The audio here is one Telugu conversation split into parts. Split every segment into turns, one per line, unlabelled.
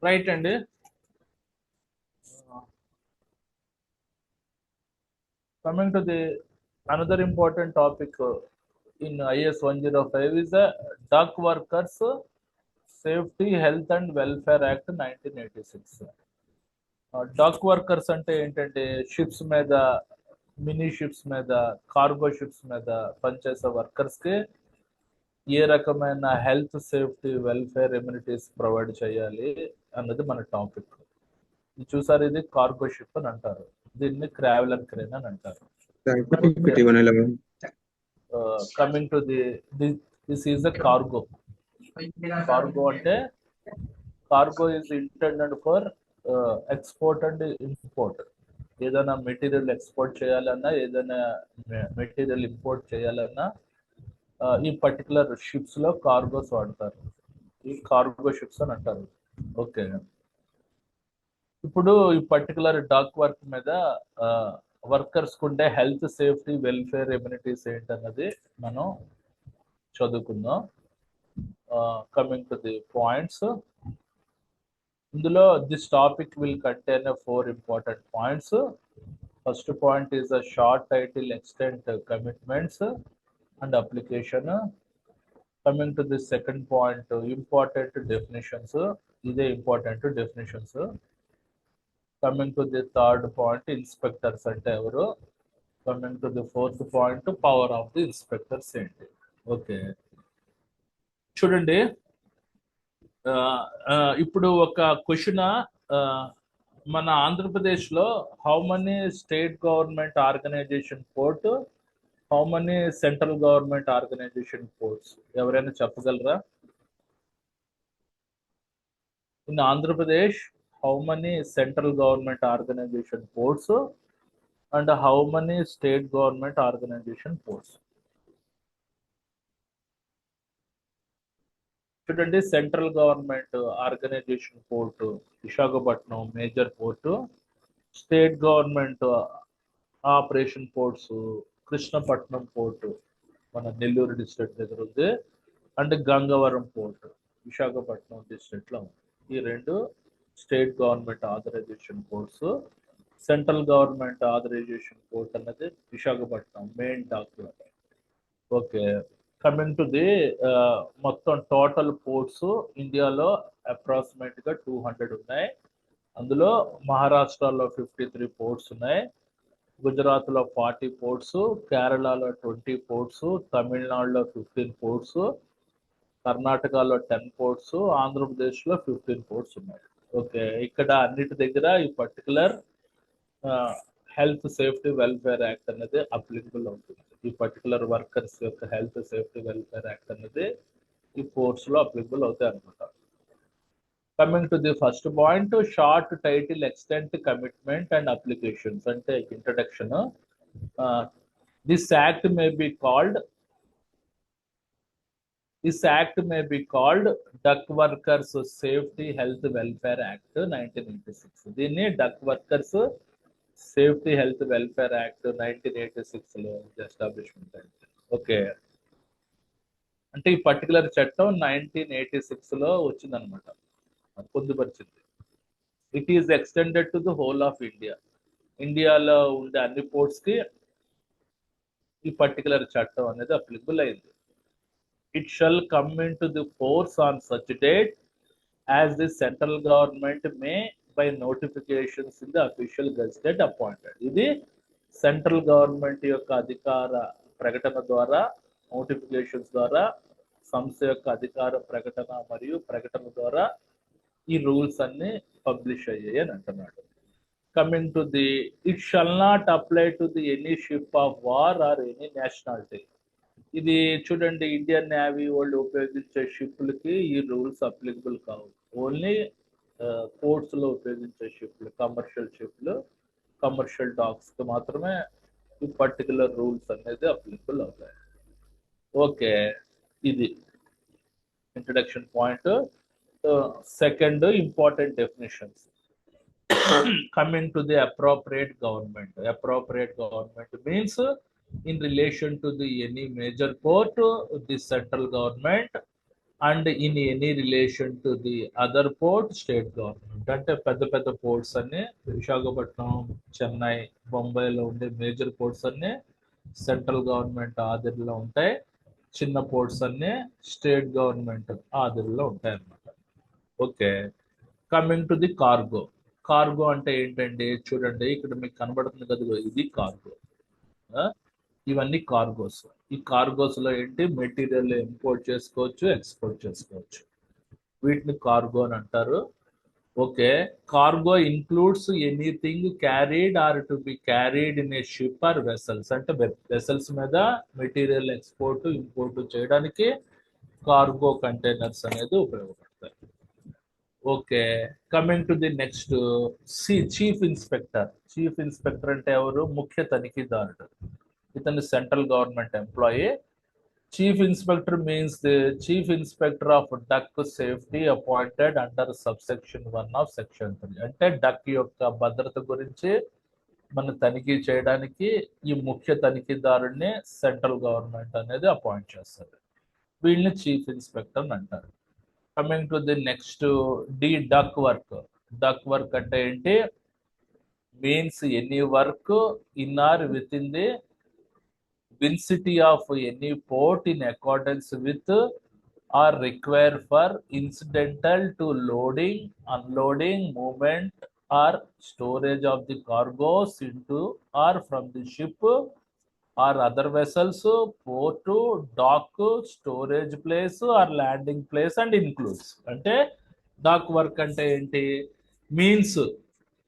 రైట్ అండి. Coming to the another important topic in IS 105 is the Dock Workers Safety, Health and Welfare Act 1986. Dock workers అంటే ఏంటంటే షిప్స్ మీద, మినీ షిప్స్ మీద, కార్గో షిప్స్ మీద పనిచేసే వర్కర్స్ కి ఏ రకమైన health, safety, welfare amenities provide చేయాలి అన్నది మన టాపిక్. చూసారు, ఇది కార్గో షిప్ అని అంటారు, దీన్ని క్రావెలర్ క్రేన్ అని అంటారు. Coming to this is the cargo. Cargo అంటే cargo is intended for export and import. ఏదైనా మెటీరియల్ ఎక్స్పోర్ట్ చేయాలన్నా, ఏదైనా మెటీరియల్ ఇంపోర్ట్ చేయాలన్నా ఈ పర్టికులర్ షిప్స్ లో కార్గోస్ వాడతారు. ఈ కార్గో షిప్స్ అని అంటారు. ఓకే, ఇప్పుడు ఈ పర్టికులర్ డాక్ వర్క్ మీద వర్కర్స్ ఉండే హెల్త్, సేఫ్టీ, వెల్ఫేర్ ఎమ్యూనిటీస్ ఏంటన్నది మనం చదువుకుందాం. కమింగ్ టు ది పాయింట్స్, ఇందులో this topic will contain 4 important points. First point is a short title, extent, commitments and application. Coming to the second point, important definitions. These are important definitions. Coming to the third point, inspectors ante evaru. Coming to the fourth point, power of the inspectors enti. Okay, చూడండి, ఇప్పుడు ఒక క్వశ్చన్, మన ఆంధ్రప్రదేశ్లో how many state government organization port, how many central government organization ports, ఎవరైనా చెప్పగలరా? In Andhra Pradesh how many central government organization ports and how many state government organization ports? చూడండి, central government organization port Visakhapatnam major port, state government operation ports Krishnapatnam port మన నెల్లూరు డిస్ట్రిక్ట్ దగ్గర ఉంది, and Gangavaram port Visakhapatnam district లో ఉంది. ఈ రెండు state government authorization ports. Central government authorization port అన్నది Visakhapatnam main document. Okay, coming to the మొత్తం టోటల్ పోర్ట్స్ ఇండియాలో అప్రాక్సిమేట్ గా 200 ఉన్నాయి. అందులో మహారాష్ట్రలో 53 పోర్ట్స్ ఉన్నాయి, గుజరాత్ లో 40 పోర్ట్స్, కేరళలో 20 పోర్ట్స్, తమిళనాడులో 15 పోర్ట్స్, కర్ణాటకలో 10 పోర్ట్స్, ఆంధ్రప్రదేశ్ లో 15 పోర్ట్స్ ఉన్నాయి. ఓకే, ఇక్కడ అన్నిటి దగ్గర ఈ particular health, safety, welfare act అనేది అప్లికబుల్ అవుతుంది. ఈ పర్టికులర్ వర్కర్స్ యొక్క హెల్త్, సేఫ్టీ, వెల్ఫేర్ యాక్ట్ అనేది ఈ పోర్ట్స్ లో అప్లికబుల్ అవుతాయి అనమాట. Coming to the first point, short title, extent, commitment and applications అంటే introduction. This act may be called dock workers safety, health, welfare act 1986. దీన్ని dock workers safety, health, welfare act 1986 లో ఎస్టాబ్లిష్మెంట్ అయింది. ఓకే, అంటే ఈ పర్టికులర్ చట్టం 1986 లో వచ్చిందనమాట, పొందుపరిచింది. It is extended to the whole of India. ఇండియాలో ఉండే అన్ని పోర్ట్స్ కి ఈ పర్టికులర్ చట్టం అనేది అప్లికబుల్ అయింది. It shall come into the force on such date as the central government may by notifications in the official gazette appointed. ఇది సెంట్రల్ గవర్నమెంట్ యొక్క అధికార ప్రకటన ద్వారా, నోటిఫికేషన్స్ ద్వారా, సంస్థ యొక్క అధికార ప్రకటన మరియు ప్రకటన ద్వారా ఈ రూల్స్ అన్ని పబ్లిష్ అయ్యాయి అని అంటున్నాడు. Coming to the, it shall not apply to the any ship of war or any nationality. ఇది చూడండి, ఇండియన్ నేవీ వాళ్ళు ఉపయోగించే షిప్లకి ఈ రూల్స్ అప్లికబుల్ కావు. ఓన్లీ పోర్ట్స్ లో ఉపయోగించే షిప్లు, కమర్షియల్ షిప్లు, కమర్షియల్ డాక్స్ కి మాత్రమే ఈ పర్టికులర్ రూల్స్ అనేది అప్లికబుల్ అవుతాయి. ఓకే, ఇది introduction point. Second important definitions. Coming to the appropriate government. Appropriate government means in relation to the any major port, the central government, and in any relation to the other port, state government. అంటే పెద్ద పెద్ద పోర్ట్స్ అన్ని విశాఖపట్నం, చెన్నై, బొంబాయిలో ఉండే మేజర్ పోర్ట్స్ అన్ని సెంట్రల్ గవర్నమెంట్ ఆధీనంలో ఉంటాయి. చిన్న పోర్ట్స్ అన్ని స్టేట్ గవర్నమెంట్ ఆధీనంలో ఉంటాయి అన్నమాట. Okay, coming to the cargo. Cargo అంటే ఏంటండి? చూడండి, ఇక్కడ మీకు కనబడుతుంది కదా, ఇది కార్గో. ఇవన్నీ కార్గోస్. ఈ కార్గోస్ లో ఏంటి? మెటీరియల్ ఇంపోర్ట్ చేసుకోవచ్చు, ఎక్స్పోర్ట్ చేసుకోవచ్చు. వీటిని కార్గో అని అంటారు. Okay, cargo includes anything carried or to be carried in a ship or vessels. అంటే వెసల్స్ మీద మెటీరియల్ ఎక్స్పోర్ట్ ఇంపోర్ట్ చేయడానికి కార్గో కంటైనర్స్ అనేది ఉపయోగపడతాయి. Okay, coming to the next, chief inspector. Chief inspector అంటే ఎవరు? ముఖ్య తనిఖీదారుడు. ఇతను central government employee. Chief inspector means the chief inspector of dock safety appointed under subsection 1 of section 3. అంటే డక్ యొక్క భద్రత గురించి మనం తనిఖీ చేయడానికి ఈ ముఖ్య తనిఖీదారుని సెంట్రల్ గవర్నమెంట్ అనేది అపాయింట్ చేస్తారు. వీళ్ళని చీఫ్ ఇన్స్పెక్టర్ అని అంటారు. Coming to the next, the dock work. Dock work అంటే ఏంటి? Means any work in or with in the vicinity of any port in accordance with or require for incidental to loading, unloading, movement or storage of the cargoes into or from the ship or other vessels, port, dock, storage place or landing place and includes. అంటే డాక్ వర్క్ అంటే ఏంటి? మీన్స్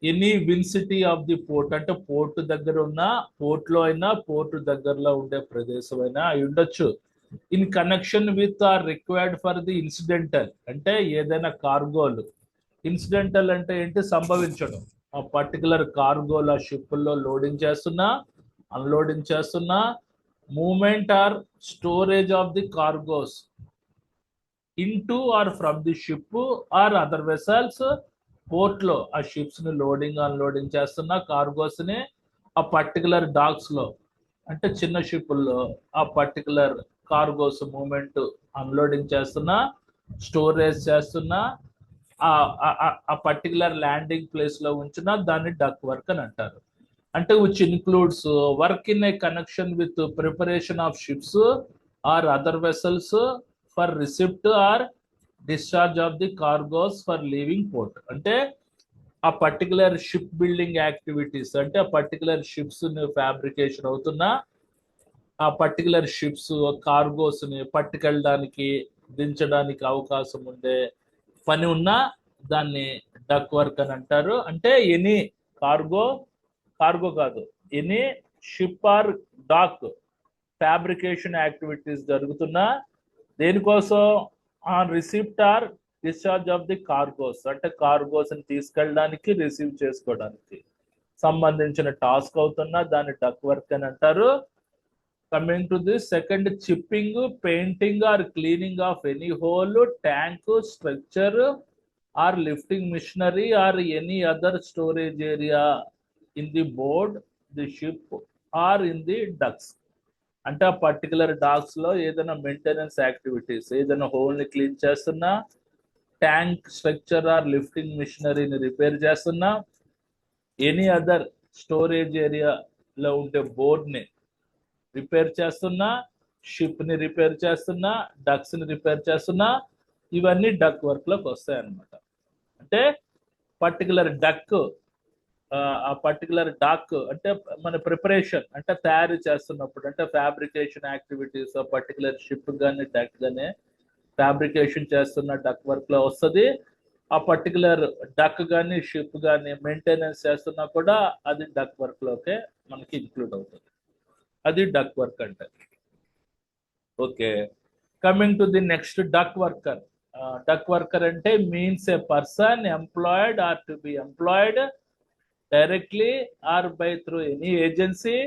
ఎనీ విన్సిటీ ఆఫ్ ది పోర్ట్. అంటే పోర్ట్ దగ్గర ఉన్న, పోర్ట్ లో అయినా పోర్ట్ దగ్గరలో ఉండే ప్రదేశం అయినా అయి ఉండొచ్చు. In connection with or required for the incidental. అంటే ఏదైనా కార్గోలు. ఇన్సిడెంటల్ అంటే ఏంటి? సంభవించడం. ఆ పర్టికులర్ కార్గోలు ఆ షిప్పుల్లో లోడింగ్ చేస్తున్నా, అన్లోడింగ్ చేస్తున్నా, movement or storage of the cargoes into or from the ship or other vessels. Port లో ఆ షిప్స్ ని లోడింగ్ అన్లోడింగ్ చేస్తున్న కార్గోస్ ని ఆ పర్టికులర్ డాక్స్ లో, అంటే చిన్న షిప్పుల్లో ఆ పర్టికులర్ కార్గోస్ మూమెంట్ అన్లోడింగ్ చేస్తున్నా, స్టోరేజ్ చేస్తున్నా, ఆ పర్టికులర్ ల్యాండింగ్ ప్లేస్ లో ఉంచిన దాన్ని డక్ వర్క్ అని అంటారు. అంటే which includes work in a connection with preparation of ships or other vessels for receipt or discharge of the cargoes for leaving port. అంటే ఆ పర్టికులర్ షిప్ బిల్డింగ్ యాక్టివిటీస్, అంటే ఆ పర్టికులర్ షిప్స్ ఫ్యాబ్రికేషన్ అవుతున్నా, ఆ పర్టికులర్ షిప్స్ కార్గోస్ ని పట్టుకెళ్ళడానికి, దించడానికి అవకాశం ఉండే పని ఉన్నా దాన్ని డక్ వర్క్ అని అంటారు. అంటే ఎనీ కార్గో కాదు, any ship or dock fabrication activities జరుగుతున్నా దేనికోసం? On receipt or discharge of the cargoes. అంటే కార్గోస్ ని తీసుకెళ్ళడానికి, రిసీవ్ చేసుకోవడానికి సంబంధించిన టాస్క్ అవుతున్నా దాన్ని డక్ వర్క్ అని అంటారు. Coming to the second, chipping, painting or cleaning of any hold, tank, structure or lifting machinery or any other storage area in the board, the ship or in the docks. అంటే ఆ పర్టికులర్ డాక్స్ లో ఏదైనా మెయింటెనెన్స్ యాక్టివిటీస్, ఏదైనా హోల్ ని క్లీన్ చేస్తున్నా, ట్యాంక్ స్ట్రక్చర్ ఆర్ లిఫ్టింగ్ మిషనరీని రిపేర్ చేస్తున్నా, ఎనీ అదర్ స్టోరేజ్ ఏరియాలో ఉండే బోర్డ్ ని రిపేర్ చేస్తున్నా, షిప్ ని రిపేర్ చేస్తున్నా, డక్స్ ని రిపేర్ చేస్తున్నా, ఇవన్నీ డక్ వర్క్ లోకి వస్తాయి అన్నమాట. అంటే పర్టికులర్ డక్, ఆ పర్టికులర్ డాక్ అంటే మన ప్రిపరేషన్, అంటే తయారు చేస్తున్నప్పుడు, అంటే ఫ్యాబ్రికేషన్ యాక్టివిటీస్ పర్టికులర్ షిప్ కానీ డక్ కానీ ఫ్యాబ్రికేషన్ చేస్తున్న డక్ వర్క్ లో వస్తుంది. ఆ పర్టికులర్ డక్ కానీ షిప్ కానీ మెయింటెనెన్స్ చేస్తున్నా కూడా అది డక్ వర్క్ లోకే మనకి ఇంక్లూడ్ అవుతుంది. అది డక్ వర్క్ అంటే. Okay, coming to the next, dock worker. Dock worker అంటే means a person employed or to be employed directly or by through any agency,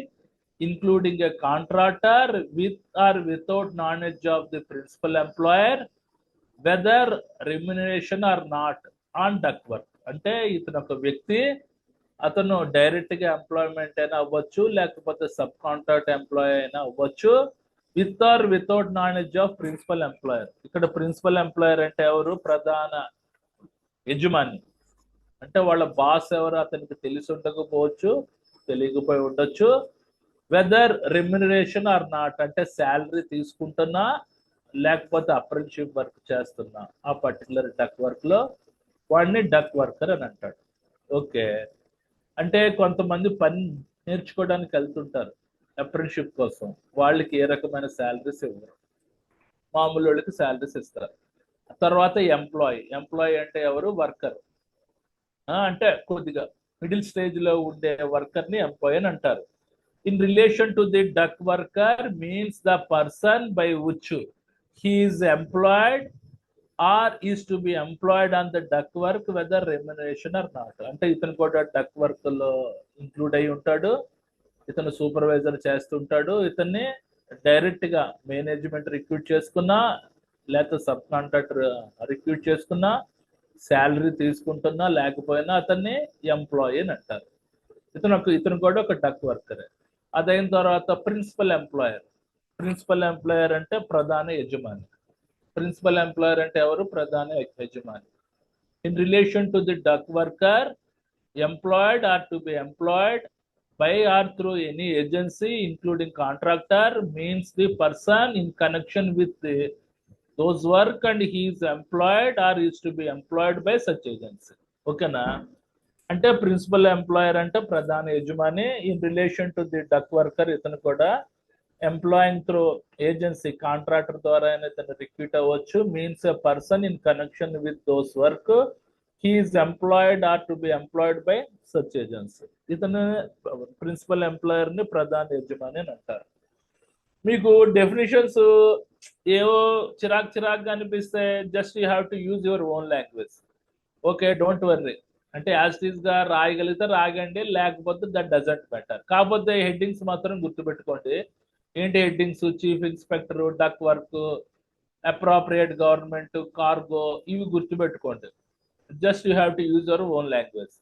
including a contractor, with or without knowledge of the principal employer, whether remuneration or not on dock work. అంటే ఇతను ఒక వ్యక్తి, అతను డైరెక్ట్ గా ఎంప్లాయ్మెంట్ అయినా అవ్వచ్చు, లేకపోతే సబ్ కాంట్రాక్ట్ ఎంప్లాయ్ అయినా అవ్వచ్చు, with or without knowledge of principal employer. ఇక్కడ ప్రిన్సిపల్ ఎంప్లాయర్ అంటే ఎవరు? ప్రధాన యజమాని. అంటే వాళ్ళ బాస్ ఎవరు అతనికి తెలిసి ఉండకపోవచ్చు, తెలియకపోయి ఉండొచ్చు. వెదర్ రెమ్యునరేషన్ ఆర్ నాట్ అంటే శాలరీ తీసుకుంటున్నా లేకపోతే అప్రెంటిషిప్ వర్క్ చేస్తున్నా ఆ పర్టికులర్ డక్ వర్క్ లో వాడిని డక్ వర్కర్ అని అంటాడు. ఓకే. అంటే కొంతమంది పని నేర్చుకోవడానికి వెళ్తుంటారు అప్రెంటిషిప్ కోసం, వాళ్ళకి ఏ రకమైన శాలరీస్ ఇవ్వరు, మామూలు వాళ్ళకి శాలరీస్ ఇస్తారు. తర్వాత ఎంప్లాయ్ అంటే ఎవరు? వర్కర్. అంటే కొద్దిగా మిడిల్ స్టేజ్ లో ఉండే వర్కర్ ని ఎంప్లాయ్ అని అంటారు. In relation to the dock worker means the person by which he is employed or is to be employed on the duck work whether remuneration or not. అంటే ఇతను కూడా డక్ వర్క్ లో ఇంక్లూడ్ అయి ఉంటాడు, ఇతను సూపర్వైజర్ చేస్తుంటాడు, ఇతన్ని డైరెక్ట్ గా మేనేజ్మెంట్ రిక్రూట్ చేసుకున్నా లేకపోతే సబ్ కాంట్రాక్టర్ రిక్రూట్ చేసుకున్నా శాలరీ తీసుకుంటున్నా లేకపోయినా అతన్ని ఎంప్లాయీ అని అంటారు. ఇతను కూడా ఒక డక్ వర్కరే. అదైన తర్వాత ప్రిన్సిపల్ ఎంప్లాయర్ అంటే ప్రధాన యజమాని. ప్రిన్సిపల్ ఎంప్లాయర్ అంటే ఎవరు? ప్రధాన యజమాని. In relation to the dock worker, employed or to be employed by or through any agency including contractor means the person in connection with those work and he is employed or is to be employed by such agency. ఓకేనా? అంటే ప్రిన్సిపల్ ఎంప్లాయర్ అంటే ప్రధాన యజమాని. In relation to the dock worker, ఇతను కూడా ఎంప్లాయింగ్ త్రూ ఏజెన్సీ, కాంట్రాక్టర్ ద్వారా ఇతను రిక్రూట్ అవ్వచ్చు. Means a person in connection with those work, he is employed or to be employed by such agency. ఇతను ప్రిన్సిపల్ ఎంప్లాయర్ ని ప్రధాన యజమాని అని అంటారు. మీకు డెఫినేషన్స్ ఏవో చిరాక్ అనిపిస్తే just you have to use your own language. Okay, don't worry. అంటే యాజ్ ఇట్ ఈస్ గా రాయగలిగితే రాగండి, లేకపోతే దట్ డజంట్ బెటర్. కాకపోతే హెడ్డింగ్స్ మాత్రం గుర్తుపెట్టుకోండి. ఏంటి headings? Chief inspector, dock work, appropriate government, cargo, ఇవి గుర్తుపెట్టుకోండి. Just you have to use your own language.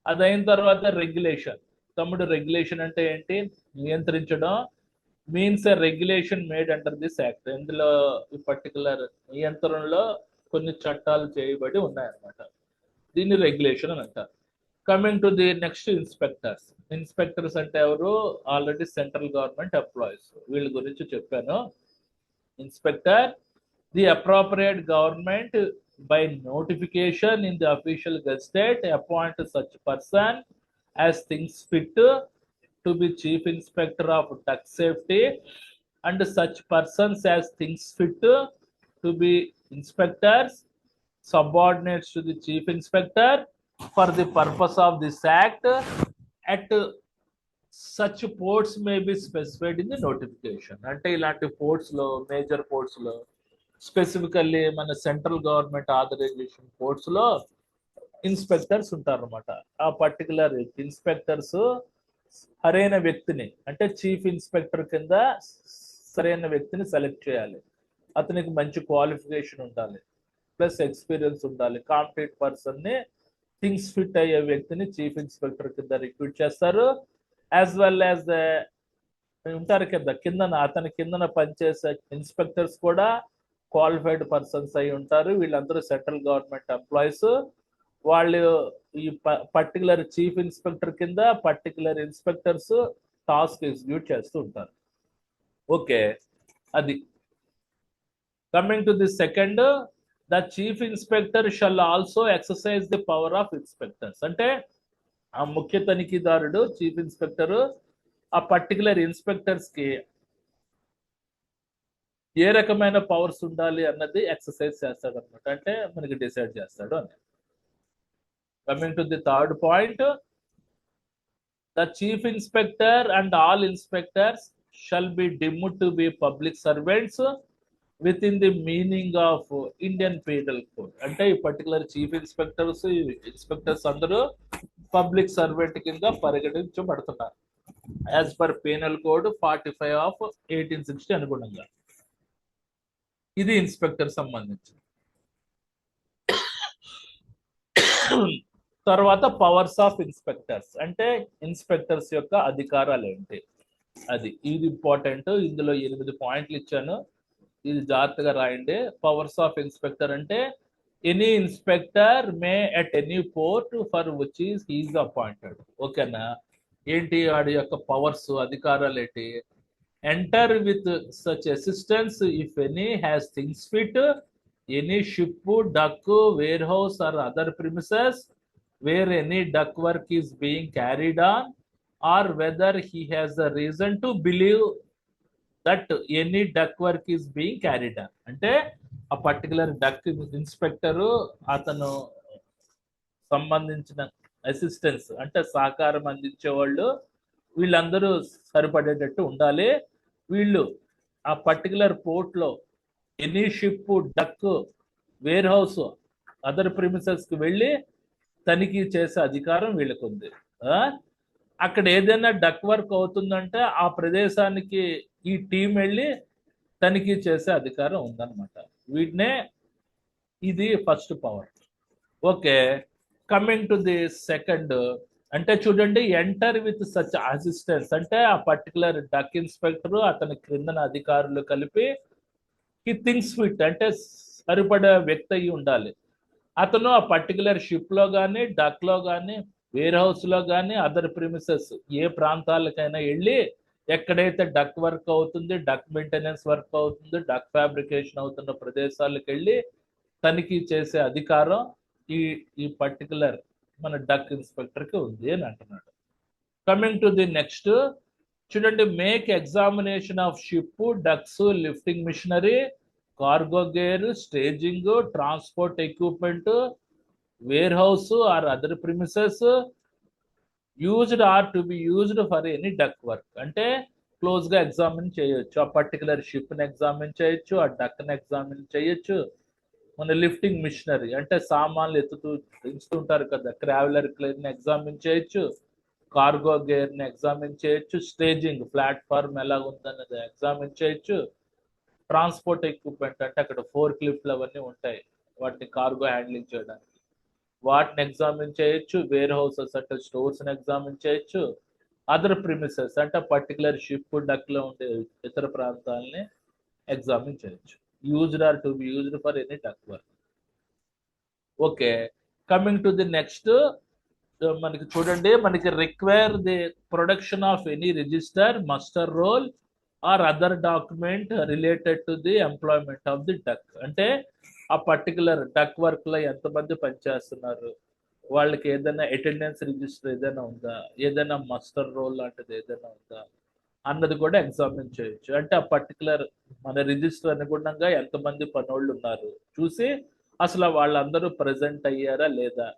అదైన తర్వాత రెగ్యులేషన్. తమ్ముడు, రెగ్యులేషన్ అంటే ఏంటి? నియంత్రించడం. Means a regulation made under this act. ఇందులో ఈ పర్టికులర్ నియంత్రణలో కొన్ని చట్టాలు చేయబడి ఉన్నాయన్నమాట. దీన్ని రెగ్యులేషన్ అని అంటారు. Coming to the next, inspectors అంటే ఎవరు? ఆల్రెడీ సెంట్రల్ గవర్నమెంట్ ఎంప్లాయీస్, వీళ్ళ గురించి చెప్పాను. Inspector, the appropriate government by notification in the official gazette appoint such person as things fit to be chief inspector of dock safety and such persons as things fit to be inspectors subordinates to the chief inspector for the purpose of this act at such ports may be specified in the notification. అంటే ఇలాంటి పోర్ట్స్ లో, మేజర్ పోర్ట్స్ లో, స్పెసిఫికల్లీ మన సెంట్రల్ గవర్నమెంట్ ఆథరైజేషన్ పోర్ట్స్ లో ఇన్స్పెక్టర్స్ ఉంటారన్నమాట. ఆ పర్టికులర్ ఇన్స్పెక్టర్స్ సరైన వ్యక్తిని, అంటే చీఫ్ ఇన్స్పెక్టర్ కింద సరైన వ్యక్తిని సెలెక్ట్ చేయాలి. అతనికి మంచి క్వాలిఫికేషన్ ఉండాలి, ప్లస్ ఎక్స్పీరియన్స్ ఉండాలి. కాంపిటెంట్ పర్సన్ ని, థింగ్స్ ఫిట్ అయ్యే వ్యక్తిని చీఫ్ ఇన్స్పెక్టర్ కింద రిక్రూట్ చేస్తారు. యాజ్ వెల్ యాజ్ ఉంటారు కిందన అతని కిందన పనిచేసే ఇన్స్పెక్టర్స్ కూడా క్వాలిఫైడ్ పర్సన్స్ అయి ఉంటారు. వీళ్ళందరూ సెంట్రల్ గవర్నమెంట్ ఎంప్లాయీస్. వాళ్ళు ఈ పర్టికులర్ చీఫ్ ఇన్స్పెక్టర్ కింద పర్టికులర్ ఇన్స్పెక్టర్స్ టాస్క్ ఎగ్జిక్యూట్ చేస్తూ ఉంటారు. ఓకే, అది. Coming to the second, the chief inspector shall also exercise the power of inspectors. అంటే ఆ ముఖ్య తనిఖీదారుడు, చీఫ్ ఇన్స్పెక్టర్, ఆ పర్టికులర్ ఇన్స్పెక్టర్స్ కి ఏ రకమైన పవర్స్ ఉండాలి అన్నది ఎక్సర్సైజ్ చేస్తాడు అనమాట. అంటే మనకి డిసైడ్ చేస్తాడు అని. Coming to the third point, the chief inspector and all inspectors shall be deemed to be public servants with in the meaning of Indian penal code. అంటే ఈ పర్టికులర్ చీఫ్ ఇన్స్పెక్టర్స్ అందరూ పబ్లిక్ సర్వెంట్ కింద పరిగణించబడుతున్నారు as per penal code 45 of 1860 అనుగుణంగా. ఇది ఇన్స్పెక్టర్ సంబంధించి. తర్వాత పవర్స్ ఆఫ్ ఇన్స్పెక్టర్స్, అంటే ఇన్స్పెక్టర్స్ యొక్క అధికారాలు ఏంటి, ఇది ఇంపార్టెంట్. ఇందులో 8 పాయింట్లు ఇచ్చాను, ఇది జాగ్రత్తగా రాయండి. పవర్స్ ఆఫ్ ఇన్స్పెక్టర్ అంటే any inspector may at any port for which is appointed. ఓకేనా? ఏంటి వాడి యొక్క పవర్స్, అధికారాలు ఏంటి? Enter with such assistance if any has things fit any ship, dock, warehouse or other premises where any duck work is being carried on, or whether he has the reason to believe that any duck work is being carried on. అంటే ఆ పర్టికులర్ డక్ ఇన్స్పెక్టరు అతను సంబంధించిన అసిస్టెన్స్ అంటే సహకారం అందించే వాళ్ళు వీళ్ళందరూ సరిపడేటట్టు ఉండాలి. వీళ్ళు ఆ పర్టికులర్ పోర్ట్లో any ship, dock, warehouse, other ప్రిమిసెస్కి వెళ్ళి తనిఖీ చేసే అధికారం వీళ్ళకు ఉంది. అక్కడ ఏదైనా డక్ వర్క్ అవుతుందంటే ఆ ప్రదేశానికి ఈ టీం వెళ్ళి తనిఖీ చేసే అధికారం ఉందన్నమాట. వీటినే ఇది first power. Okay, coming to the second అంటే చూడండి, ఎంటర్ విత్ సచ్ అసిస్టెన్స్ అంటే ఆ పర్టికులర్ డక్ ఇన్స్పెక్టర్ అతని క్రిందన అధికారులు కలిపి ఈ థింగ్స్ ఫిట్ అంటే సరిపడే వ్యక్తి అయి ఉండాలి. అతను ఆ పర్టికులర్ షిప్ లో కానీ, డక్ లో కానీ, వేర్ హౌస్ లో కానీ, అదర్ ప్రిమిసెస్ ఏ ప్రాంతాలకైనా వెళ్ళి ఎక్కడైతే డక్ వర్క్ అవుతుంది, డక్ మెయింటెనెన్స్ వర్క్ అవుతుంది, డక్ ఫ్యాబ్రికేషన్ అవుతున్న ప్రదేశాలకు వెళ్ళి తనిఖీ చేసే అధికారం ఈ ఈ పర్టికులర్ మన డక్ ఇన్స్పెక్టర్ కి ఉంది అని అంటున్నాడు. కమింగ్ టు ది నెక్స్ట్ చూడండి, make examination of ship, docks, lifting machinery, cargo gear, staging, transport equipment, warehouse or other premises used or to be used for any dock work. అంటే క్లోజ్ గా ఎగ్జామిన్ చేయొచ్చు, ఆ పర్టికులర్ షిప్ ని ఎగ్జామిన్ చేయొచ్చు, ఆ డక్ ని ఎగ్జామిన్ చేయొచ్చు. మన లిఫ్టింగ్ మిషనరీ అంటే సామాన్లు ఎత్తుతుంటారు కదా, ట్రావెలర్ క్లేర్ ని ఎగ్జామిన్ చేయొచ్చు, కార్గో గేర్ ని ఎగ్జామిన్ చేయొచ్చు, స్టేజింగ్ ప్లాట్ఫామ్ ఎలా ఉందన్నది ఎగ్జామిన్ చేయొచ్చు, ట్రాన్స్పోర్ట్ ఎక్విప్మెంట్ అంటే అక్కడ ఫోర్ క్లిఫ్ట్లు అవన్నీ ఉంటాయి వాటిని కార్గో హ్యాండ్లింగ్ చేయడానికి, వాటిని ఎగ్జామిన్ చేయొచ్చు, వేర్ హౌసెస్ అంటే స్టోర్స్ ని ఎగ్జామిన్ చేయొచ్చు, అదర్ ప్రిమిసెస్ అంటే పర్టికులర్ షిప్, డక్ లో ఉండే ఇతర ప్రాంతాలని ఎగ్జామిన్ చేయొచ్చు. Used or to be used for any dock work. Okay, coming to the next మనకి చూడండి, మనకి require the production of any register, muster roll or other document related to the employment of the dock. అంటే ఆ పర్టికులర్ డక్ వర్క్ లో ఎంతమంది పనిచేస్తున్నారు, వాళ్ళకి ఏదైనా అటెండెన్స్ రిజిస్టర్ ఏదైనా ఉందా, ఏదైనా మస్టర్ రోల్ లాంటిది ఏదైనా ఉందా అన్నది కూడా ఎగ్జామిన్ చేయొచ్చు. అంటే ఆ పర్టికులర్ మన రిజిస్టర్ అనుగుణంగా ఎంతమంది పనోళ్ళు ఉన్నారు చూసి అసలు వాళ్ళందరూ ప్రజెంట్ అయ్యారా లేదా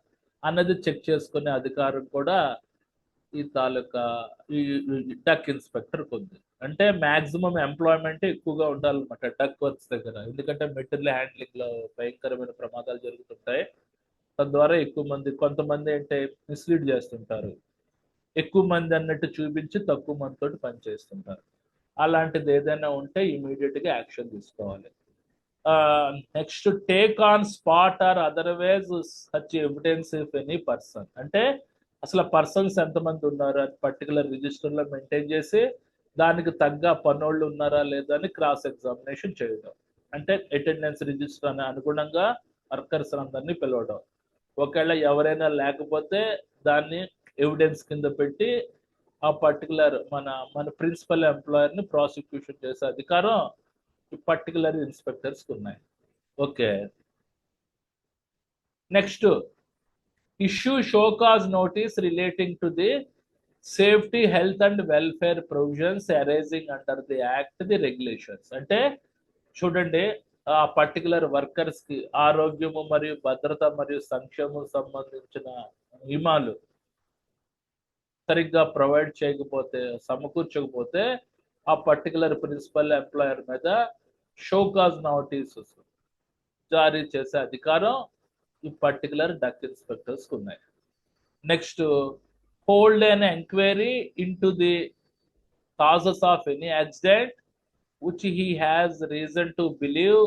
అన్నది చెక్ చేసుకునే అధికారం కూడా ఈ తాలూకా ఈ డక్ ఇన్స్పెక్టర్ ఉంది. అంటే మాక్సిమం ఎంప్లాయ్మెంట్ ఎక్కువగా ఉండాలన్నమాట డక్ వర్క్స్ దగ్గర, ఎందుకంటే మెటీరియల్ హ్యాండ్లింగ్ లో భయంకరమైన ప్రమాదాలు జరుగుతుంటాయి. తద్వారా ఎక్కువ మంది, కొంతమంది అంటే మిస్లీడ్ చేస్తుంటారు, ఎక్కువ మంది అన్నట్టు చూపించి తక్కువ మందితో పని చేస్తుంటారు. అలాంటిది ఏదైనా ఉంటే ఇమీడియట్ గా యాక్షన్ తీసుకోవాలి. Next, take on spot or otherwise such evidence if any person. అంటే అసలు పర్సన్స్ ఎంతమంది ఉన్నారు అని పర్టికులర్ రిజిస్టర్ లో మెయింటైన్ చేసి దానికి తగ్గ పనోళ్ళు ఉన్నారా లేదా అని క్రాస్ ఎగ్జామినేషన్ చేయడం. అంటే అటెండెన్స్ రిజిస్టర్ అని అనుగుణంగా వర్కర్స్ అందరినీ పిలవడం. ఒకవేళ ఎవరైనా లేకపోతే దాన్ని ఎవిడెన్స్ కింద పెట్టి ఆ పర్టికులర్ మన మన ప్రిన్సిపల్ ఎంప్లాయర్ ని ప్రాసిక్యూషన్ చేసే అధికారం పర్టికులర్ ఇన్స్పెక్టర్స్ ఉన్నాయి. Okay, next, issue show cause notice relating to the safety, health and welfare provisions arising under the act, the regulations. అంటే చూడండి, ఆ పర్టికులర్ వర్కర్స్ కి ఆరోగ్యము మరియు భద్రత మరియు సంక్షేమం సంబంధించిన నియమాలు సరిగ్గా ప్రొవైడ్ చేయకపోతే, సమకూర్చకపోతే ఆ పర్టికులర్ ప్రిన్సిపల్ ఎంప్లాయర్ మీద షోకాజ్ నోటీసెస్ జారీ చేసే అధికారం ఈ పర్టికులర్ డక్ ఇన్స్పెక్టర్స్ ఉన్నాయి. Next, hold an enquiry into the causes of any accident which he has reason to believe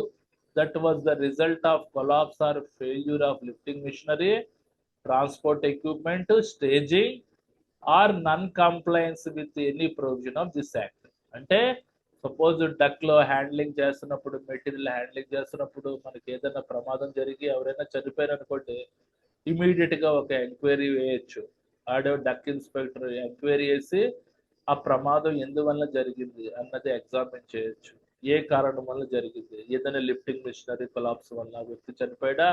that was the result of collapse or failure of lifting machinery, transport equipment, staging or non compliance with any provision of this act. అంటే సపోజ్ డక్ లో హ్యాండ్లింగ్ చేస్తున్నప్పుడు, మెటీరియల్ హ్యాండ్లింగ్ చేస్తున్నప్పుడు మనకి ఏదైనా ప్రమాదం జరిగి ఎవరైనా చనిపోయారు అనుకోండి, ఇమీడియట్ గా ఒక ఎంక్వైరీ వేయచ్చు. ఆడే డక్ ఇన్స్పెక్టర్ ఎంక్వైరీ చేసి ఆ ప్రమాదం ఎందువల్ల జరిగింది అన్నది ఎగ్జామిన్ చేయొచ్చు. ఏ కారణం వల్ల జరిగింది, ఏదైనా లిఫ్టింగ్ మిషనరీ కొలాప్స్ వల్ల ఆ వ్యక్తి చనిపోయాడా,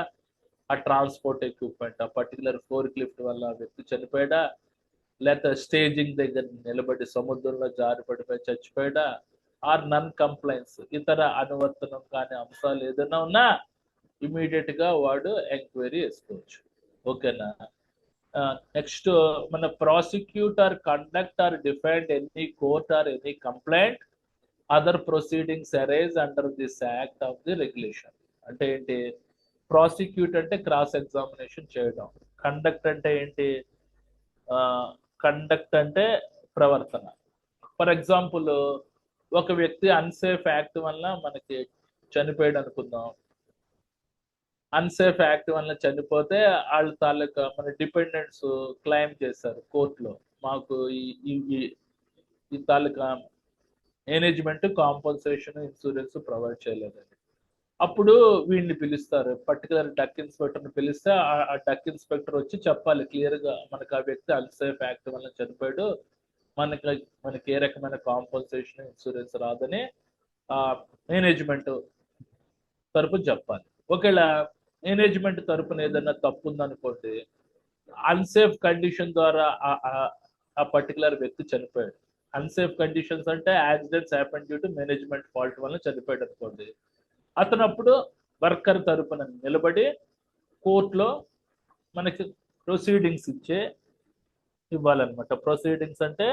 ఆ ట్రాన్స్పోర్ట్ ఎక్విప్మెంట్ ఆ పర్టికులర్ ఫోర్క్ లిఫ్ట్ వల్ల ఆ వ్యక్తి చనిపోయాడా, లేకపోతే స్టేజింగ్ దగ్గర నిలబడి సముద్రంలో జారిపడిపోయి చచ్చిపోయాడా, ఆర్ నన్ కంప్లైన్స్ ఇతర అనువర్తనం కాని అంశాలు ఏదైనా ఉన్నా ఇమీడియట్ గా వాడు ఎంక్వైరీ చేసుకోవచ్చు. ఓకేనా. నెక్స్ట్ మన prosecutor conduct are defend any court or any complaint other proceedings arise under this act of the regulation. అంటే ఏంటి, ప్రాసిక్యూట్ అంటే క్రాస్ ఎగ్జామినేషన్ చేయడం, కండక్ట్ అంటే ఏంటి, కండక్ట్ అంటే ప్రవర్తన. ఫర్ ఎగ్జాంపుల్ ఒక వ్యక్తి అన్సేఫ్ యాక్ట్ వల్ల మనకి చనిపోయాడు అనుకుందాం. అన్సేఫ్ యాక్ట్ వల్ల చనిపోతే వాళ్ళ తాలూకా మన డిపెండెంట్స్ క్లెయిమ్ చేశారు కోర్టులో, మాకు ఈ తాలూకా మేనేజ్మెంట్ కాంపన్సేషన్ ఇన్సూరెన్స్ ప్రొవైడ్ చేయలేదని. అప్పుడు వీడిని పిలుస్తారు, పర్టికులర్ డక్ ఇన్స్పెక్టర్ని పిలిస్తే ఆ డక్ ఇన్స్పెక్టర్ వచ్చి చెప్పాలి క్లియర్ గా, మనకు ఆ వ్యక్తి అన్సేఫ్ యాక్ట్ వల్ల చనిపోయాడు, మనకి ఏ రకమైన కాంపన్సేషన్ ఇన్సూరెన్స్ రాదని ఆ మేనేజ్మెంట్ తరపున చెప్పాలి. ఒకవేళ మేనేజ్మెంట్ తరపున ఏదైనా తప్పు ఉందనుకోండి, అన్సేఫ్ కండిషన్ ద్వారా ఆ పర్టికులర్ వ్యక్తి చనిపోయాడు. అన్సేఫ్ కండిషన్స్ అంటే accidents happen due to management fault వల్ల చనిపోయాడు అనుకోండి, అతను అప్పుడు వర్కర్ తరపున నిలబడి కోర్టులో మనకి ప్రొసీడింగ్స్ ఇవ్వాలన్నమాట. ప్రొసీడింగ్స్ అంటే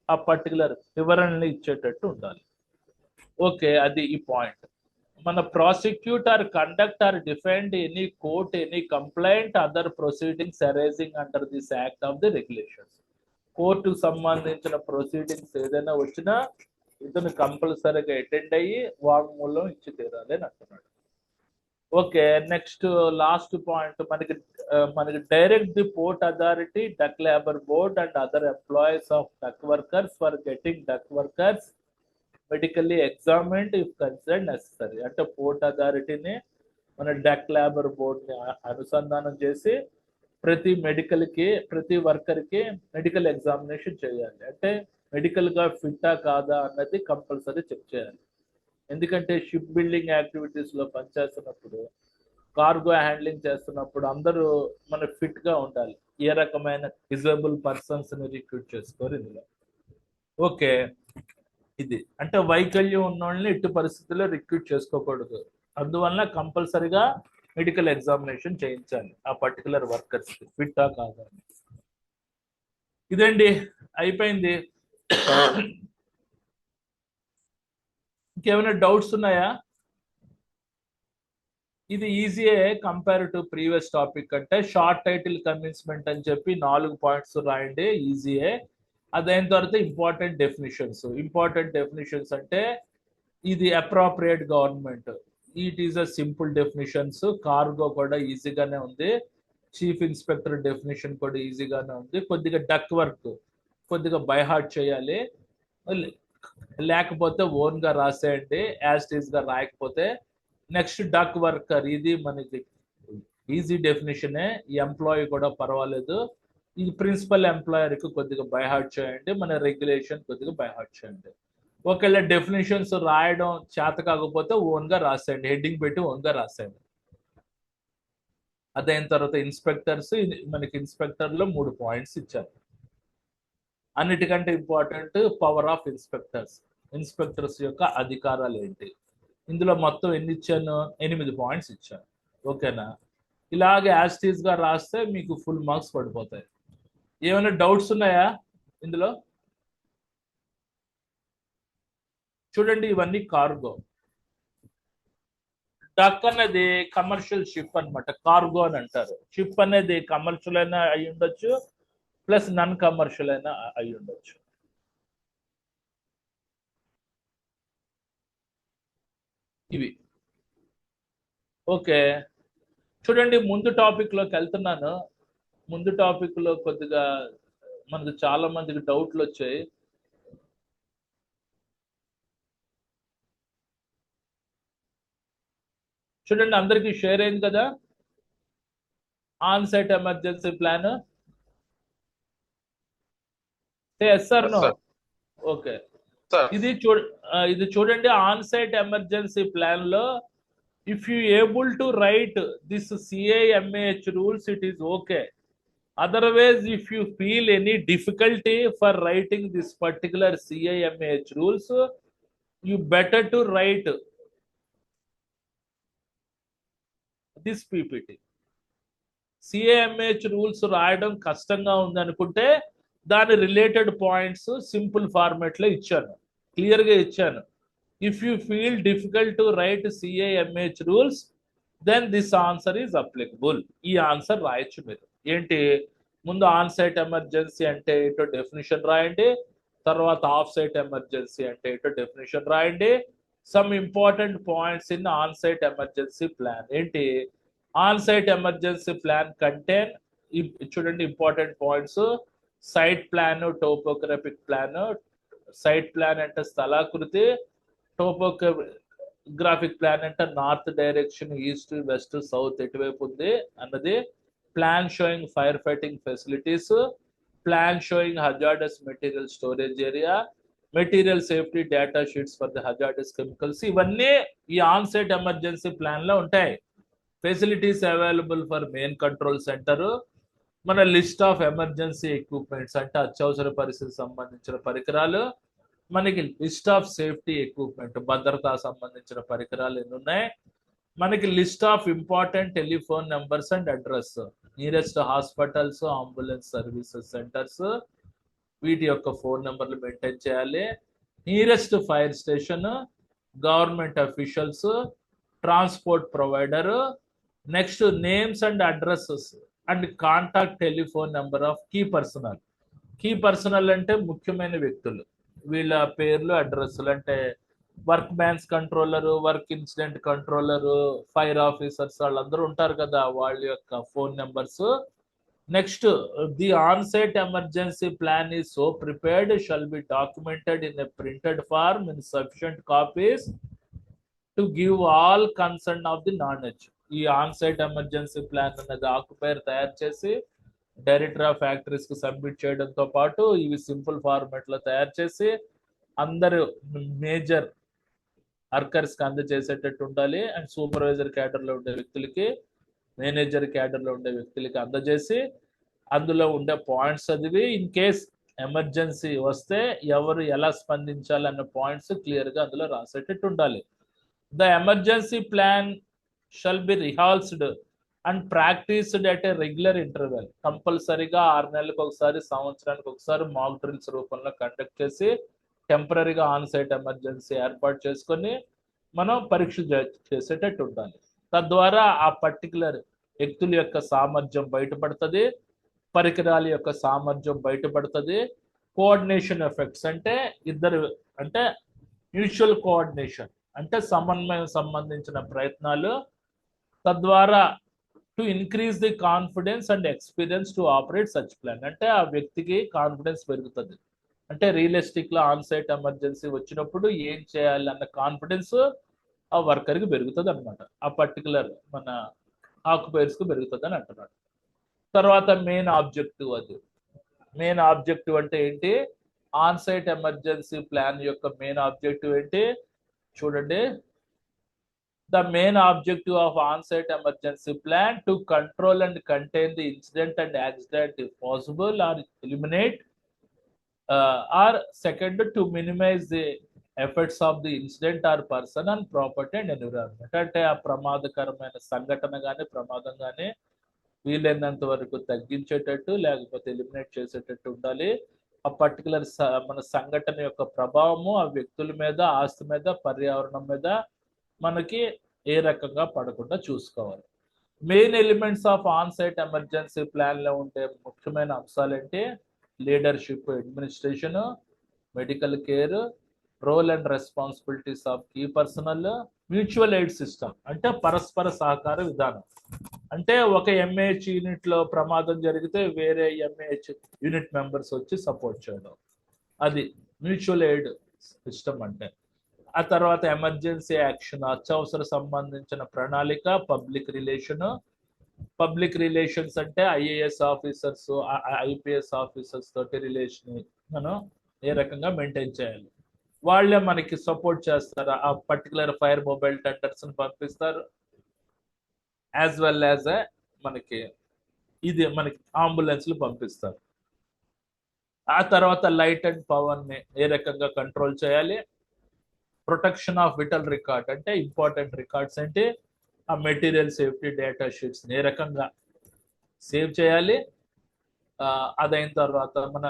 ఆ పర్టికులర్ వివరణలు ఇచ్చేటట్టు ఉండాలి. ఓకే, అది ఈ పాయింట్. మన prosecute are conduct are defend any court any complaint other proceedings arising under this act of the regulations. కోర్టుకు సంబంధించిన ప్రొసీడింగ్స్ ఏదైనా వచ్చినా ఇతను కంపల్సరీగా అటెండ్ అయ్యి వాంగ్మూలం ఇచ్చి తీరాలి అని అంటున్నాడు. ఓకే, నెక్స్ట్ లాస్ట్ పాయింట్ మనకి direct the port authority, dock labour board and other employees of dock workers for getting dock workers medically examined if concern necessary. అంటే పోర్ట్ అథారిటీని మన డక్ లేబర్ బోర్డ్ని అనుసంధానం చేసి ప్రతి ప్రతి వర్కర్కి మెడికల్ ఎగ్జామినేషన్ చేయాలి. అంటే మెడికల్గా ఫిట్టా కాదా అన్నది కంపల్సరీ చెక్ చేయాలి. ఎందుకంటే షిప్ బిల్డింగ్ యాక్టివిటీస్లో పనిచేస్తున్నప్పుడు, కార్గో హ్యాండ్లింగ్ చేస్తున్నప్పుడు అందరూ మన ఫిట్గా ఉండాలి. ఏ రకమైన డిజేబుల్ పర్సన్స్ని రిక్రూట్ చేసుకోరు ఇందులో. ఓకే, ఇది అంటే వైకల్యం ఉన్న వాళ్ళని ఎట్టి పరిస్థితుల్లో రిక్రూట్ చేసుకోకూడదు. అందువల్ల కంపల్సరిగా మెడికల్ ఎగ్జామినేషన్ చేయించాలి ఆ పర్టికులర్ వర్కర్స్ ఫిట్టా కాదా. ఇదండి, అయిపోయింది. ఇంకేమైనా డౌట్స్ ఉన్నాయా? ఇది ఈజీయే కంపేర్ టు ప్రీవియస్ టాపిక్. అంటే షార్ట్ టైటిల్ కన్విన్స్మెంట్ అని చెప్పి 4 పాయింట్స్ రాయండి, ఈజీయే. అదైన తర్వాత ఇంపార్టెంట్ డెఫినిషన్స్ అంటే ఇది appropriate government, it is a simple definitions. Cargo కూడా ఈజీగానే ఉంది, చీఫ్ ఇన్స్పెక్టర్ డెఫినేషన్ కూడా ఈజీగానే ఉంది. కొద్దిగా డక్ వర్క్ కొద్దిగా బైహార్ట్ చేయాలి, లేకపోతే ఓన్ గా రాసేయండి, యాజ్ టీజ్ గా రాయకపోతే. నెక్స్ట్ డక్ వర్కర్, ఇది మనకి ఈజీ డెఫినేషనే, ఎంప్లాయీ కూడా పర్వాలేదు. ఇది ప్రిన్సిపల్ ఎంప్లాయర్ కి కొద్దిగా బైహార్ట్ చేయండి, మన రెగ్యులేషన్ కొద్దిగా బైహార్ట్ చేయండి. ఒకవేళ డెఫినేషన్స్ రాయడం చేత కాకపోతే ఓన్ గా రాసేయండి, హెడ్డింగ్ పెట్టి ఓన్ గా రాసేయండి. అదైన తర్వాత ఇన్స్పెక్టర్స్, మనకి ఇన్స్పెక్టర్ లో 3 పాయింట్స్ ఇచ్చారు. అన్నిటికంటే ఇంపార్టెంట్ పవర్ ఆఫ్ ఇన్స్పెక్టర్స్ యొక్క అధికారాలు ఏంటి. ఇందులో మొత్తం ఎన్ని ఇచ్చాను, 8 పాయింట్స్ ఇచ్చాను. ఓకేనా. ఇలాగే యాస్టీస్ గా రాస్తే మీకు ఫుల్ మార్క్స్ పడిపోతాయి. ఏమైనా డౌట్స్ ఉన్నాయా ఇందులో? చూడండి, ఇవన్నీ కార్గో. డక్ అనేది కమర్షియల్ షిప్ అనమాట, కార్గో అని అంటారు. షిప్ అనేది కమర్షియల్ అయినా అయి ఉండొచ్చు, ప్లస్ నాన్ కమర్షియల్ అయినా అయి ఉండొచ్చు. ఇవి ఓకే. చూడండి, ముందు టాపిక్ లోకి వెళ్తున్నాను. ముందు టాపిక్ లో కొద్దిగా మనకు చాలా మందికి డౌట్లు వచ్చాయి. చూడండి, అందరికి షేర్ అయింది కదా on site emergency plan. Yes sir no? Okay. ఇది చూడండి, ఆన్ సైట్ ఎమర్జెన్సీ ప్లాన్ లో if you able to write this CIMAH rules it is okay. Otherwise, if you feel any difficulty for writing this particular CIMAH rules, you better to write this PPT. CIMAH rules రాయడం కష్టంగా ఉంది అనుకుంటే దాని రిలేటెడ్ పాయింట్స్ సింపుల్ ఫార్మాట్ లో ఇచ్చాను, క్లియర్ గా ఇచ్చాను. If you feel difficult to write CIMAH rules then this answer is applicable. ఈ ఆన్సర్ రాయొచ్చు మీరు. ఏంటి, ముందు ఆన్ సైట్ ఎమర్జెన్సీ అంటే ఏంటో డెఫినేషన్ రాయండి, తర్వాత ఆఫ్ సైట్ ఎమర్జెన్సీ అంటే ఏంటో డెఫినేషన్ రాయండి. Some important points in on site emergency plan. ఏంటి, on site emergency plan contain, చూడండి important points: site plan, topographic plan. Site plan అంటే స్థలాకృతి, టోపోగ్రాఫిక్ ప్లాన్ అంటే north direction, east west south ఎటువైపు ఉంది అన్నది. Plan showing fire fighting facilities, plan showing hazardous material storage area, material safety data sheets for the hazardous chemicals. ఇవన్నీ ఈ ఆన్ సైట్ ఎమర్జెన్సీ ప్లాన్ లో ఉంటాయి. Facilities available for main control centre, మన లిస్ట్ ఆఫ్ ఎమర్జెన్సీ ఎక్విప్మెంట్స్ అంటే అత్యవసర పరిస్థితికి సంబంధించిన పరికరాలు, మనకి లిస్ట్ ఆఫ్ సేఫ్టీ ఎక్విప్మెంట్ భద్రతా సంబంధించిన పరికరాలు ఎన్ని ఉన్నాయి, మనకి list of important telephone numbers and address, nearest hospitals, ambulance services centres, వీటి యొక్క ఫోన్ నెంబర్లు మెయింటైన్ చేయాలి. Nearest fire station, government officials, transport provider, next names and addresses and contact telephone number of key personnel. Key personnel అంటే ముఖ్యమైన వ్యక్తులు, వీళ్ళ పేర్లు అడ్రస్లు. అంటే వర్క్ బ్యాన్స్ controller, work incident controller, fire officers వాళ్ళందరూ ఉంటారు కదా, వాళ్ళ యొక్క phone numbers. Next, the on site emergency plan is so prepared shall be documented in a printed form in sufficient copies to give all concern of the knowledge. ఈ ఆన్ సైట్ ఎమర్జెన్సీ ప్లాన్ అనేది ఆక్యుపైర్ తయారు చేసి డైరెక్టర్ ఆఫ్ ఫ్యాక్టరీస్ కి సబ్మిట్ చేయడంతో పాటు ఇవి సింపుల్ ఫార్మాట్ లో తయారు చేసి అందరు మేజర్ వర్కర్స్ కి అందజేసేటట్టు ఉండాలి. అండ్ సూపర్వైజర్ క్యాడర్ లో ఉండే వ్యక్తులకి, మేనేజర్ క్యాడర్ లో ఉండే వ్యక్తులకి అందజేసి అందులో ఉండే పాయింట్స్ చదివి ఇన్ కేస్ ఎమర్జెన్సీ వస్తే ఎవరు ఎలా స్పందించాలి అన్న పాయింట్స్ క్లియర్ గా అందులో రాసేటట్టు ఉండాలి. The emergency plan shall be rehearsed and practised at a regular interval. కంపల్సరీగా 6 నెలలకు ఒకసారి, సంవత్సరానికి ఒకసారి మాక్ డ్రిల్స్ రూపంలో కండక్ట్ చేసి టెంపరీగా ఆన్ సైట్ ఎమర్జెన్సీ ఏర్పాటు చేసుకొని మనం పరీక్ష చేసేటట్టు ఉండాలి. తద్వారా ఆ పర్టికులర్ వ్యక్తుల యొక్క సామర్థ్యం బయటపడుతుంది, పరికరాల యొక్క సామర్థ్యం బయటపడుతుంది. కోఆర్డినేషన్ ఎఫెక్ట్స్ అంటే ఇద్దరు, అంటే మ్యూచువల్ కోఆర్డినేషన్ అంటే సమన్వయం సంబంధించిన ప్రయత్నాలు, తద్వారా to increase the confidence and experience to operate such plan. అంటే ఆ వ్యక్తికి కాన్ఫిడెన్స్ పెరుగుతుంది, అంటే రియలిస్టిక్ లో ఆన్ సైట్ ఎమర్జెన్సీ వచ్చినప్పుడు ఏం చేయాలి అన్న కాన్ఫిడెన్స్ ఆ వర్కర్ కి పెరుగుతుంది అనమాట, ఆ పర్టికులర్ మన ఆక్యుపైర్స్ కి పెరుగుతుంది అని అంటున్నాడు. తర్వాత మెయిన్ ఆబ్జెక్టివ్, అది మెయిన్ ఆబ్జెక్టివ్ అంటే ఏంటి, ఆన్ సైట్ ఎమర్జెన్సీ ప్లాన్ యొక్క మెయిన్ ఆబ్జెక్టివ్ ఏంటి చూడండి. The main objective of on-site emergency plan to control and contain the incident and accident if possible, or eliminate, or second, to minimize the effects of the incident or person on property and environment. అంటే ఆ ప్రమాదకరమైన సంఘటన కానీ ప్రమాదం కానీ వీలైనంత వరకు తగ్గించేటట్టు లేకపోతే ఎలిమినేట్ చేసేటట్టు ఉండాలి. ఆ పర్టికులర్ మన సంఘటన యొక్క ప్రభావము ఆ వ్యక్తుల మీద, ఆస్తి మీద, పర్యావరణం మీద మనకి ఏ రకంగా పడకుండా చూసుకోవాలి. Main elements of on site emergency plan లో ఉండే ముఖ్యమైన అంశాలు ఏంటి, leadership, administration, medical care, role and responsibilities of key personnel, mutual aid system అంటే పరస్పర సహకార విధానం. అంటే ఒక ఎంఏహెచ్ యూనిట్ లో ప్రమాదం జరిగితే వేరే ఎంఏహెచ్ యూనిట్ మెంబర్స్ వచ్చి సపోర్ట్ చేయడం, అది మ్యూచువల్ ఎయిడ్ సిస్టమ్ అంటే. ఆ తర్వాత ఎమర్జెన్సీ యాక్షన్, అత్యవసర సంబంధించిన ప్రణాళిక, పబ్లిక్ రిలేషన్స్ అంటే ఐఏఎస్ ఆఫీసర్స్, ఐపీఎస్ ఆఫీసర్స్ తోటి రిలేషన్ మనం ఏ రకంగా మెయింటైన్ చేయాలి. వాళ్ళే మనకి సపోర్ట్ చేస్తారు, ఆ పర్టికులర్ ఫైర్ మొబైల్ టెండర్స్ పంపిస్తారు, యాజ్ వెల్ యాజ్ మనకి మనకి అంబులెన్స్లు పంపిస్తారు. ఆ తర్వాత లైట్ అండ్ పవర్ ని ఏ రకంగా కంట్రోల్ చేయాలి, ప్రొటెక్షన్ ఆఫ్ విటల్ రికార్డ్ అంటే ఇంపార్టెంట్ రికార్డ్స్ అంటే ఆ మెటీరియల్ సేఫ్టీ డేటా షీట్స్ ఏ రకంగా సేవ్ చేయాలి, అదైన తర్వాత మన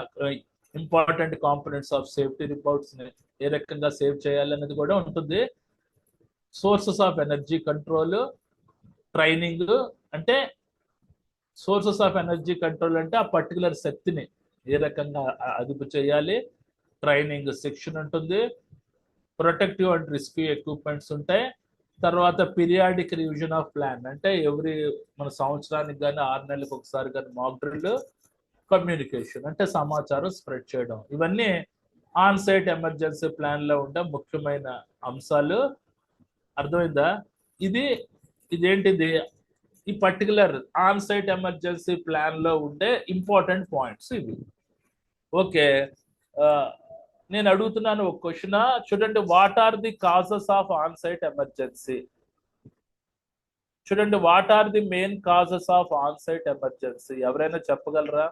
important components of safety reports ని ఏ రకంగా సేవ్ చేయాలి అనేది కూడా ఉంటుంది. Sources of energy control, training అంటే సోర్సెస్ ఆఫ్ ఎనర్జీ కంట్రోల్ అంటే ఆ పర్టికులర్ శక్తిని ఏ రకంగా అదుపు చేయాలి, ట్రైనింగ్ సెక్షన్ ఉంటుంది, ప్రొటెక్టివ్ అండ్ రిస్క్ ఎక్విప్మెంట్స్ ఉంటాయి. తర్వాత పీరియాడిక్ రివిజన్ ఆఫ్ ప్లాన్ అంటే మన సంవత్సరానికి కానీ 6 నెలలకు ఒకసారి కానీ మాక్ డ్రిల్, కమ్యూనికేషన్ అంటే సమాచారం స్ప్రెడ్ చేయడం, ఇవన్నీ ఆన్ సైట్ ఎమర్జెన్సీ ప్లాన్ లో ఉండే ముఖ్యమైన అంశాలు. అర్థమైందా? ఇదేంటిది ఈ particular on site emergency plan లో ఉండే ఇంపార్టెంట్ పాయింట్స్ ఇవి. ఓకే, నేను అడుగుతున్నాను ఒక క్వశ్చన్, చూడండి, what are the causes of on site emergency? చూడండి, what are the main causes of on site emergency? ఎవరైనా చెప్పగలరా?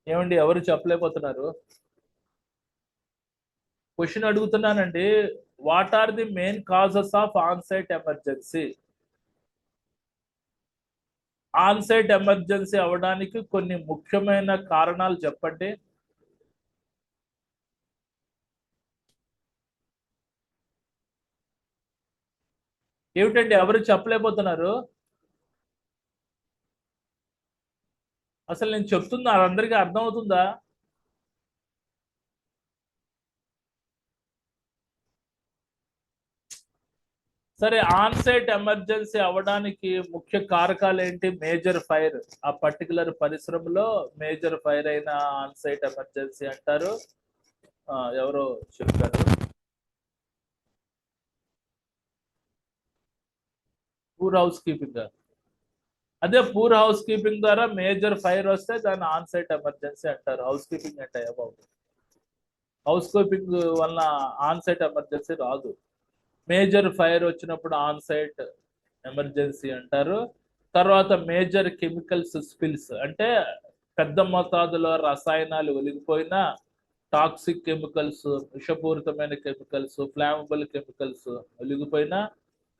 ఏమండి, ఎవరు చెప్పలేకపోతున్నారు? క్వశ్చన్ అడుగుతున్నానండి, what are the main causes of on site emergency? On site emergency అవడానికి కొన్ని ముఖ్యమైన కారణాలు చెప్పండి. ఏమిటండి, ఎవరు చెప్పలేకపోతున్నారు? అసలు నేను చెప్తున్నా అందరికీ అర్థమవుతుందా? సరే, ఆన్ సైట్ ఎమర్జెన్సీ అవ్వడానికి ముఖ్య కారకాలు ఏంటి? మేజర్ ఫైర్, ఆ పర్టికులర్ పరిశ్రమలో మేజర్ ఫైర్ అయిన ఆన్ సైట్ ఎమర్జెన్సీ అంటారు. ఎవరో చెప్పారు, పూర్ హౌస్ కీపింగ్. అదే పూర్ హౌస్ కీపింగ్ ద్వారా మేజర్ ఫైర్ వస్తే దాన్ని ఆన్ సైట్ ఎమర్జెన్సీ అంటారు. హౌస్ కీపింగ్ అంటే బాబు, హౌస్ కీపింగ్ వలన ఆన్ సైట్ ఎమర్జెన్సీ రాదు. మేజర్ ఫైర్ వచ్చినప్పుడు ఆన్ సైట్ ఎమర్జెన్సీ అంటారు. తర్వాత మేజర్ కెమికల్స్ స్పిల్స్ అంటే పెద్ద మోతాదులో రసాయనాలు వెలిగిపోయినా, టాక్సిక్ కెమికల్స్, విషపూరితమైన కెమికల్స్, ఫ్లామబుల్ కెమికల్స్ వెలిగిపోయినా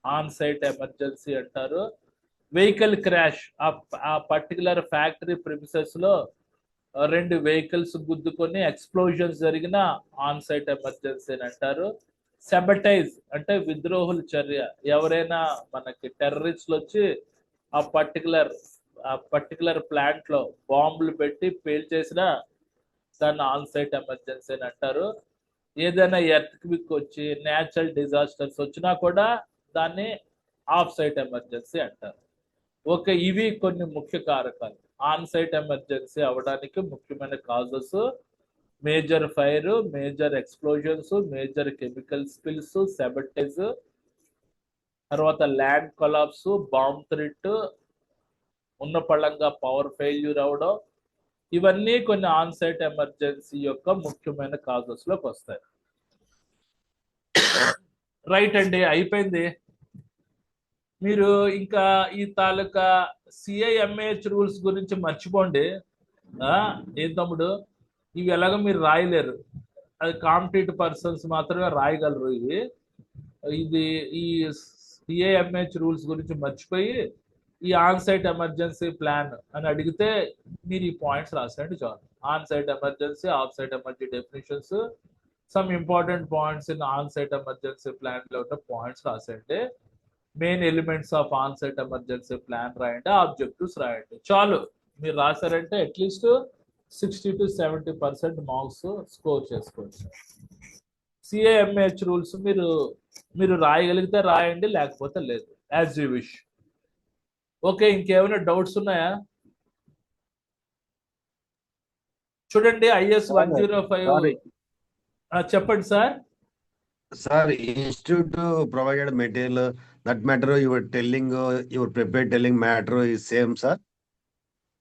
ఆన్ సైట్ ఎమర్జెన్సీ అంటారు. వెహికల్ క్రాష్, ఆ పర్టికులర్ ఫ్యాక్టరీ ప్రిమిసెస్ లో 2 వెహికల్స్ గుద్దుకొని ఎక్స్ప్లోజన్స్ జరిగిన ఆన్ సైట్ ఎమర్జెన్సీ అని అంటారు. సెబటైజ్ అంటే విద్రోహుల చర్య, ఎవరైనా మనకి టెర్రరిస్టులు వచ్చి ఆ పర్టికులర్ ప్లాంట్ లో బాంబులు పెట్టి పేల్చేసిన దాన్ని ఆన్ సైట్ ఎమర్జెన్సీ అని అంటారు. ఏదైనా ఎర్త్ క్విక్ వచ్చి న్యాచురల్ డిజాస్టర్స్ వచ్చినా కూడా దాన్ని ఆఫ్ సైట్ ఎమర్జెన్సీ అంటారు. ఓకే, ఇవి కొన్ని ముఖ్య కారకాలు ఆన్ సైట్ ఎమర్జెన్సీ అవడానికి ముఖ్యమైన causes: major fire, major explosions, major chemical spills, sabotage, తర్వాత ల్యాండ్ కొలాప్స్, బాంబ్ థ్రెట్, ఉన్న పళ్ళంగా పవర్ ఫెయిల్యూర్ అవడం, ఇవన్నీ కొన్ని ఆన్ సైట్ ఎమర్జెన్సీ యొక్క ముఖ్యమైన కాజెస్ లోకి వస్తాయి. రైట్ అండి, అయిపోయింది. మీరు ఇంకా ఈ తాలూకా సిఐఎంఏహెచ్ రూల్స్ గురించి మర్చిపోండి. ఏం తమ్ముడు, ఇవి ఎలాగో మీరు రాయలేరు, అది కాంపిటేటివ్ పర్సన్స్ మాత్రమే రాయగలరు ఇది ఈ సిఐఎంహెచ్ రూల్స్ గురించి మర్చిపోయి ఈ ఆన్ సైట్ ఎమర్జెన్సీ ప్లాన్ అని అడిగితే మీరు ఈ పాయింట్స్ రాసేయండి చాలు. On site emergency, off site emergency definitions, some important points in on site emergency plan లో ఉన్న పాయింట్స్ రాసేయండి. Main elements of on site emergency plan రాయండి, ఆబ్జెక్టివ్స్ రాయండి చాలు. మీరు రాశారంటే అట్లీస్ట్ 60 to 70% మార్క్స్ స్కోర్ చేసుకోవచ్చు. సిఏఎంహెచ్ రూల్స్ మీరు మీరు రాయగలిగితే రాయండి, లేకపోతే లేదు, యాజ్ యూ విష్. ఓకే, ఇంకేమైనా డౌట్స్ ఉన్నాయా? చూడండి ఐఎస్ 105. చెప్పండి sir.
Sir, institute provided material, that matter you were telling, your prepared telling matter is same, sir?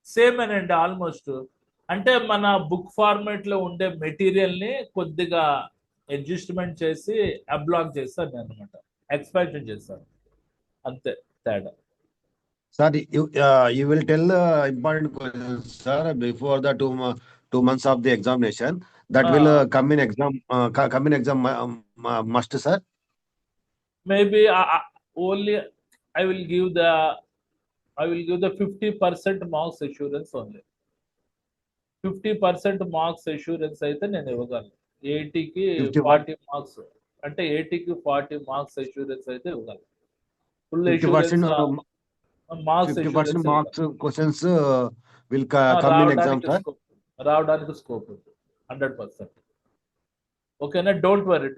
Same అనండి ఆల్మోస్ట్. అంటే మన బుక్ ఫార్మాట్ లో ఉండే మెటీరియల్ ని కొద్దిగా అడ్జస్ట్మెంట్ చేసి అబ్లాక్ చేస్తాను నేను అనమాట, ఎక్స్పాన్షన్ చేస్తాను, అంతే తేడా.
Sir, you will tell important questions, sir, before the 2 months of the examination. That will come in exam must, sir.
Maybe only I will give the 50% marks assurance only. 50% marks assurance అయితే నేను ఇవ్వగలను. 80కి 40 మార్క్స్ అంటే 80కి 40 మార్క్స్ అష్యూరెన్స్ అయితే ఇవ్వగలను. Full assurance marks
50% marks questions will come in exam, sir.
రావడానికి స్కోప్ ఉంది 100%. ఓకేనా? Don't worry.